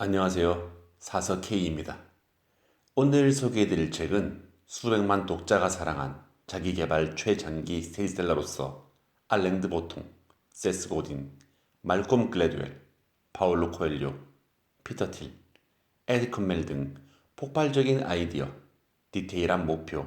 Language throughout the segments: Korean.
안녕하세요. 사서 K입니다. 오늘 소개해드릴 책은 수백만 독자가 사랑한 자기계발 최장기 스테디셀러로서 알랭드 보통, 세스 고딘, 말콤 글래드웰, 파울로 코엘료, 피터 틸, 에디 컨멜 등 폭발적인 아이디어, 디테일한 목표,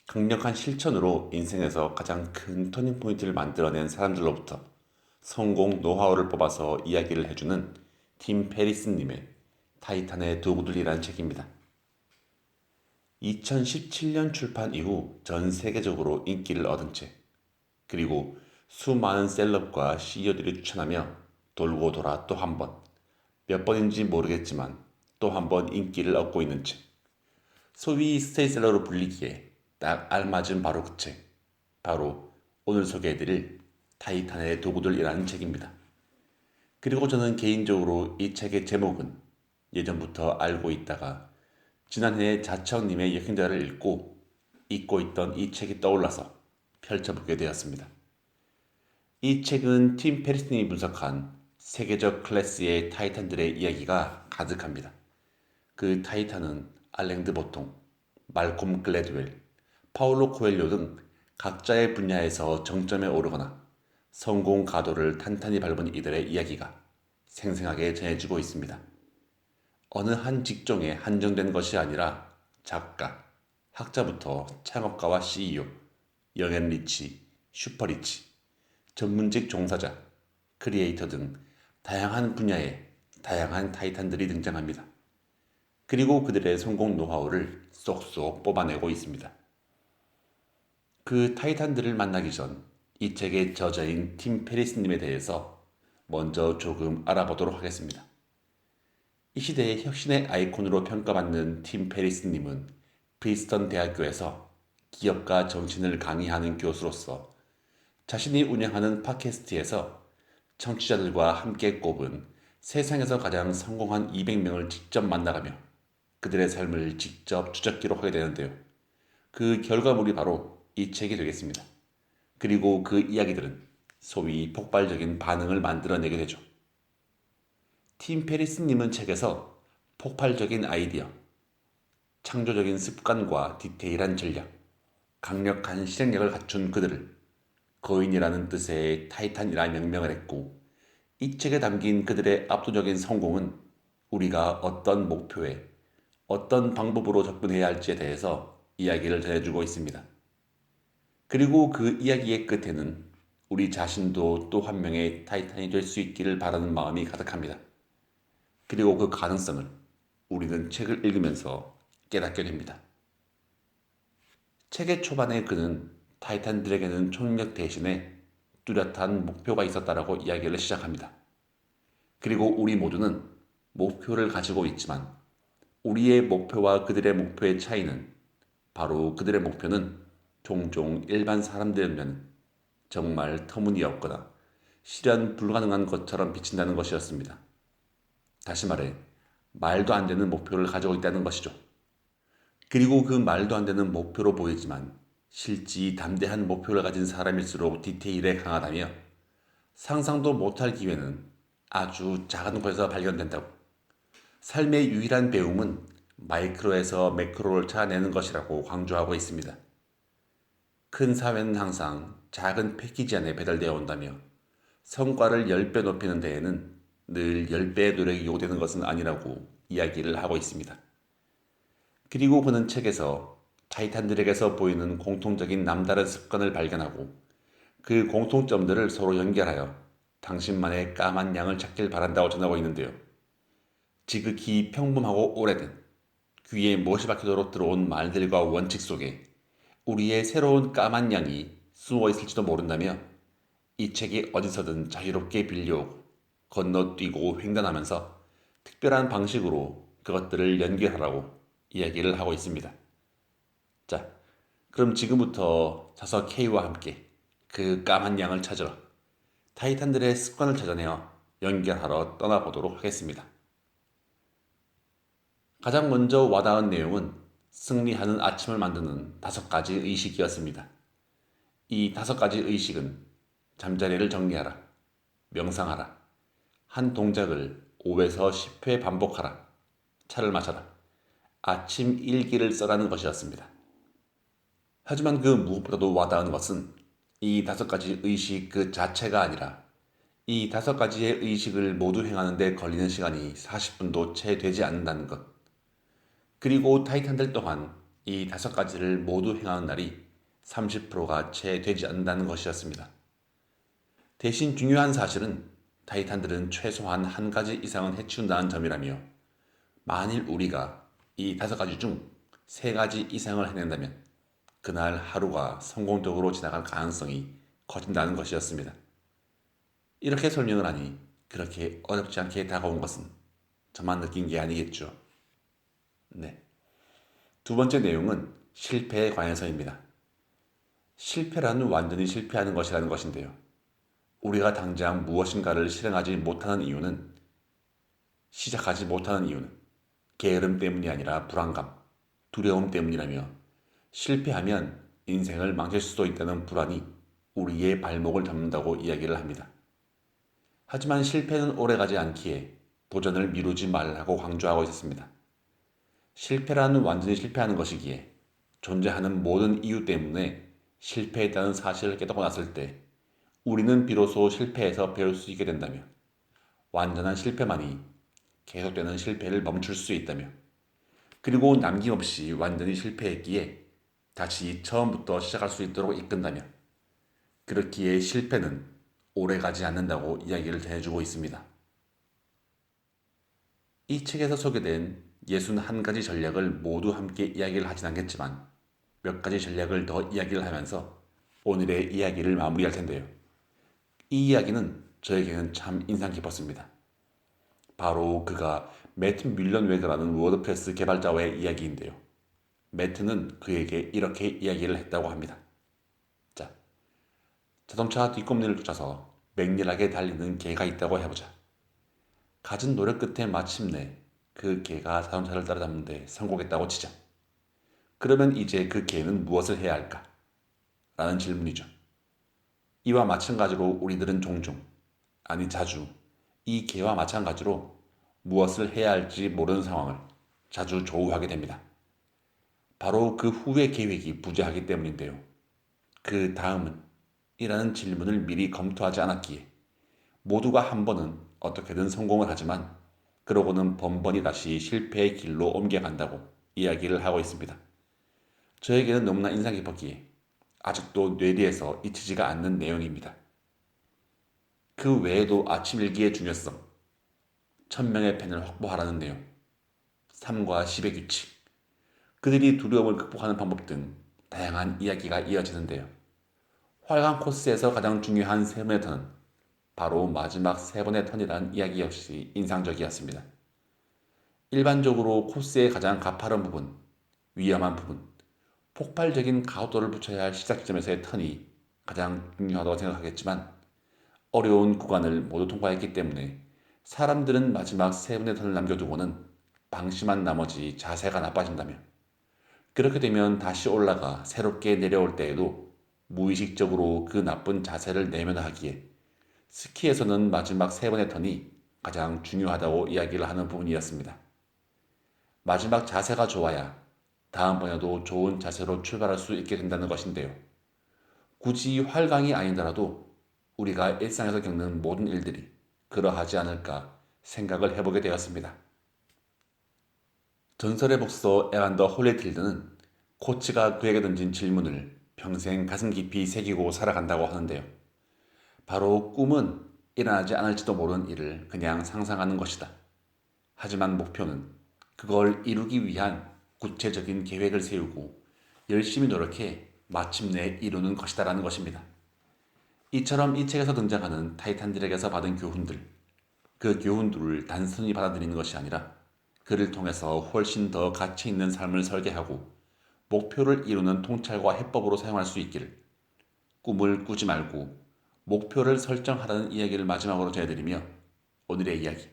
강력한 실천으로 인생에서 가장 큰 터닝포인트를 만들어낸 사람들로부터 성공 노하우를 뽑아서 이야기를 해주는 팀 페리스님의 타이탄의 도구들이라는 책입니다. 2017년 출판 이후 전 세계적으로 인기를 얻은 책, 그리고 수많은 셀럽과 CEO들이 추천하며 돌고 돌아 또 한 번, 몇 번인지 모르겠지만 또 한 번 인기를 얻고 있는 책, 소위 스테이셀러로 불리기에 딱 알맞은 바로 그 책, 바로 오늘 소개해드릴 타이탄의 도구들이라는 책입니다. 그리고 저는 개인적으로 이 책의 제목은 예전부터 알고 있다가 지난해 자청님의 여행자를 읽고 잊고 있던 이 책이 떠올라서 펼쳐보게 되었습니다. 이 책은 팀 페리슨이 분석한 세계적 클래스의 타이탄들의 이야기가 가득합니다. 그 타이탄은 알랭드 보통, 말콤 글래드웰, 파울로 코엘료 등 각자의 분야에서 정점에 오르거나 성공 가도를 탄탄히 밟은 이들의 이야기가 생생하게 전해지고 있습니다. 어느 한 직종에 한정된 것이 아니라 작가, 학자부터 창업가와 CEO, 영앤 리치, 슈퍼리치, 전문직 종사자, 크리에이터 등 다양한 분야의 다양한 타이탄들이 등장합니다. 그리고 그들의 성공 노하우를 쏙쏙 뽑아내고 있습니다. 그 타이탄들을 만나기 전 이 책의 저자인 팀 페리스님에 대해서 먼저 조금 알아보도록 하겠습니다. 이 시대의 혁신의 아이콘으로 평가받는 팀 페리스님은 프리스턴 대학교에서 기업가 정신을 강의하는 교수로서 자신이 운영하는 팟캐스트에서 청취자들과 함께 꼽은 세상에서 가장 성공한 200명을 직접 만나가며 그들의 삶을 직접 추적 기록하게 되는데요. 그 결과물이 바로 이 책이 되겠습니다. 그리고 그 이야기들은 소위 폭발적인 반응을 만들어내게 되죠. 팀 페리스님은 책에서 폭발적인 아이디어, 창조적인 습관과 디테일한 전략, 강력한 실행력을 갖춘 그들을 거인이라는 뜻의 타이탄이라 명명을 했고, 이 책에 담긴 그들의 압도적인 성공은 우리가 어떤 목표에 어떤 방법으로 접근해야 할지에 대해서 이야기를 전해주고 있습니다. 그리고 그 이야기의 끝에는 우리 자신도 또 한 명의 타이탄이 될 수 있기를 바라는 마음이 가득합니다. 그리고 그 가능성을 우리는 책을 읽으면서 깨닫게 됩니다. 책의 초반에 그는 타이탄들에게는 초능력 대신에 뚜렷한 목표가 있었다라고 이야기를 시작합니다. 그리고 우리 모두는 목표를 가지고 있지만 우리의 목표와 그들의 목표의 차이는 바로 그들의 목표는 종종 일반 사람들의 눈에는 정말 터무니없거나 실현 불가능한 것처럼 비친다는 것이었습니다. 다시 말해 말도 안 되는 목표를 가지고 있다는 것이죠. 그리고 그 말도 안 되는 목표로 보이지만 실지 담대한 목표를 가진 사람일수록 디테일에 강하다며 상상도 못할 기회는 아주 작은 곳에서 발견된다고. 삶의 유일한 배움은 마이크로에서 매크로를 찾아내는 것이라고 강조하고 있습니다. 큰 사회는 항상 작은 패키지 안에 배달되어 온다며 성과를 10배 높이는 데에는 늘 10배의 노력이 요구되는 것은 아니라고 이야기를 하고 있습니다. 그리고 그는 책에서 타이탄들에게서 보이는 공통적인 남다른 습관을 발견하고 그 공통점들을 서로 연결하여 당신만의 까만 양을 찾길 바란다고 전하고 있는데요. 지극히 평범하고 오래된 귀에 못이 박히도록 들어온 말들과 원칙 속에 우리의 새로운 까만 양이 숨어 있을지도 모른다며 이 책이 어디서든 자유롭게 빌려오고 건너뛰고 횡단하면서 특별한 방식으로 그것들을 연결하라고 이야기를 하고 있습니다. 자, 그럼 지금부터 자서 K와 함께 그 까만 양을 찾으러 타이탄들의 습관을 찾아내어 연결하러 떠나보도록 하겠습니다. 가장 먼저 와닿은 내용은 승리하는 아침을 만드는 5가지 의식이었습니다. 이 5가지 의식은 잠자리를 정리하라, 명상하라, 한 동작을 5에서 10회 반복하라. 차를 마셔라. 아침 일기를 써라는 것이었습니다. 하지만 그 무엇보다도 와닿은 것은 이 5가지 의식 그 자체가 아니라 이 5가지의 의식을 모두 행하는 데 걸리는 시간이 40분도 채 되지 않는다는 것. 그리고 타이탄들 또한 이 5가지를 모두 행하는 날이 30%가 채 되지 않는다는 것이었습니다. 대신 중요한 사실은 타이탄들은 최소한 한 가지 이상은 해치운다는 점이라며 만일 우리가 이 5가지 중 3가지 이상을 해낸다면 그날 하루가 성공적으로 지나갈 가능성이 커진다는 것이었습니다. 이렇게 설명을 하니 그렇게 어렵지 않게 다가온 것은 저만 느낀 게 아니겠죠. 네. 두 번째 내용은 실패에 관해서입니다. 실패라는 완전히 실패하는 것이라는 것인데요. 우리가 당장 무엇인가를 실행하지 못하는 이유는 시작하지 못하는 이유는 게으름 때문이 아니라 불안감, 두려움 때문이라며 실패하면 인생을 망칠 수도 있다는 불안이 우리의 발목을 잡는다고 이야기를 합니다. 하지만 실패는 오래가지 않기에 도전을 미루지 말라고 강조하고 있었습니다. 실패라는 완전히 실패하는 것이기에 존재하는 모든 이유 때문에 실패했다는 사실을 깨닫고 났을 때 우리는 비로소 실패에서 배울 수 있게 된다며 완전한 실패만이 계속되는 실패를 멈출 수 있다며 그리고 남김없이 완전히 실패했기에 다시 처음부터 시작할 수 있도록 이끈다며 그렇기에 실패는 오래가지 않는다고 이야기를 해주고 있습니다. 이 책에서 소개된 61가지 전략을 모두 함께 이야기를 하진 않겠지만 몇 가지 전략을 더 이야기를 하면서 오늘의 이야기를 마무리할 텐데요. 이 이야기는 저에게는 참 인상 깊었습니다. 바로 그가 매트 뮬런웨거라는 워드프레스 개발자와의 이야기인데요. 매트는 그에게 이렇게 이야기를 했다고 합니다. 자, 자동차 뒷꿈니를 쫓아서 맹렬하게 달리는 개가 있다고 해보자. 갖은 노력 끝에 마침내 그 개가 자동차를 따라잡는 데 성공했다고 치자. 그러면 이제 그 개는 무엇을 해야 할까? 라는 질문이죠. 이와 마찬가지로 우리들은 종종, 아니 자주, 이 개와 마찬가지로 무엇을 해야 할지 모르는 상황을 자주 조우하게 됩니다. 바로 그 후의 계획이 부재하기 때문인데요. 그 다음은? 이라는 질문을 미리 검토하지 않았기에 모두가 한 번은 어떻게든 성공을 하지만 그러고는 번번이 다시 실패의 길로 옮겨간다고 이야기를 하고 있습니다. 저에게는 너무나 인상 깊었기에 아직도 뇌리에서 잊히지가 않는 내용입니다. 그 외에도 아침 일기의 중요성, 1000명의 팬을 확보하라는 내용, 3과 10의 규칙, 그들이 두려움을 극복하는 방법 등 다양한 이야기가 이어지는데요. 활강 코스에서 가장 중요한 3번의 턴은 바로 마지막 3번의 턴이라는 이야기 역시 인상적이었습니다. 일반적으로 코스의 가장 가파른 부분, 위험한 부분, 폭발적인 가속도를 붙여야 할 시작 지점에서의 턴이 가장 중요하다고 생각하겠지만 어려운 구간을 모두 통과했기 때문에 사람들은 마지막 3번의 턴을 남겨두고는 방심한 나머지 자세가 나빠진다며 그렇게 되면 다시 올라가 새롭게 내려올 때에도 무의식적으로 그 나쁜 자세를 내면하기에 스키에서는 마지막 3번의 턴이 가장 중요하다고 이야기를 하는 부분이었습니다. 마지막 자세가 좋아야 다음번에도 좋은 자세로 출발할 수 있게 된다는 것인데요. 굳이 활강이 아니더라도 우리가 일상에서 겪는 모든 일들이 그러하지 않을까 생각을 해보게 되었습니다. 전설의 복서 에반더 홀리필드는 코치가 그에게 던진 질문을 평생 가슴 깊이 새기고 살아간다고 하는데요. 바로 꿈은 일어나지 않을지도 모르는 일을 그냥 상상하는 것이다. 하지만 목표는 그걸 이루기 위한 구체적인 계획을 세우고 열심히 노력해 마침내 이루는 것이다라는 것입니다. 이처럼 이 책에서 등장하는 타이탄들에게서 받은 교훈들, 그 교훈들을 단순히 받아들이는 것이 아니라 그를 통해서 훨씬 더 가치 있는 삶을 설계하고 목표를 이루는 통찰과 해법으로 사용할 수 있기를 꿈을 꾸지 말고 목표를 설정하라는 이야기를 마지막으로 전해드리며 오늘의 이야기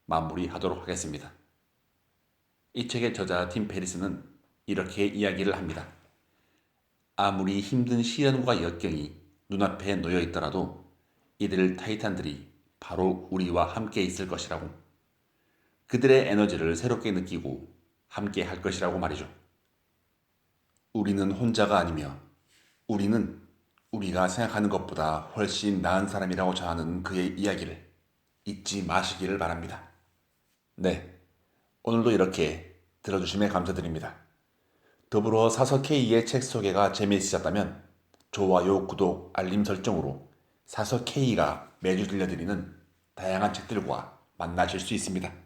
마무리하도록 하겠습니다. 이 책의 저자 팀 페리스는 이렇게 이야기를 합니다. 아무리 힘든 시련과 역경이 눈앞에 놓여 있더라도 이들 타이탄들이 바로 우리와 함께 있을 것이라고 그들의 에너지를 새롭게 느끼고 함께 할 것이라고 말이죠. 우리는 혼자가 아니며 우리는 우리가 생각하는 것보다 훨씬 나은 사람이라고 전하는 그의 이야기를 잊지 마시기를 바랍니다. 네, 오늘도 이렇게 들어주심에 감사드립니다. 더불어 사서 K의 책 소개가 재미있으셨다면 좋아요, 구독, 알림 설정으로 사서 K가 매주 들려드리는 다양한 책들과 만나실 수 있습니다.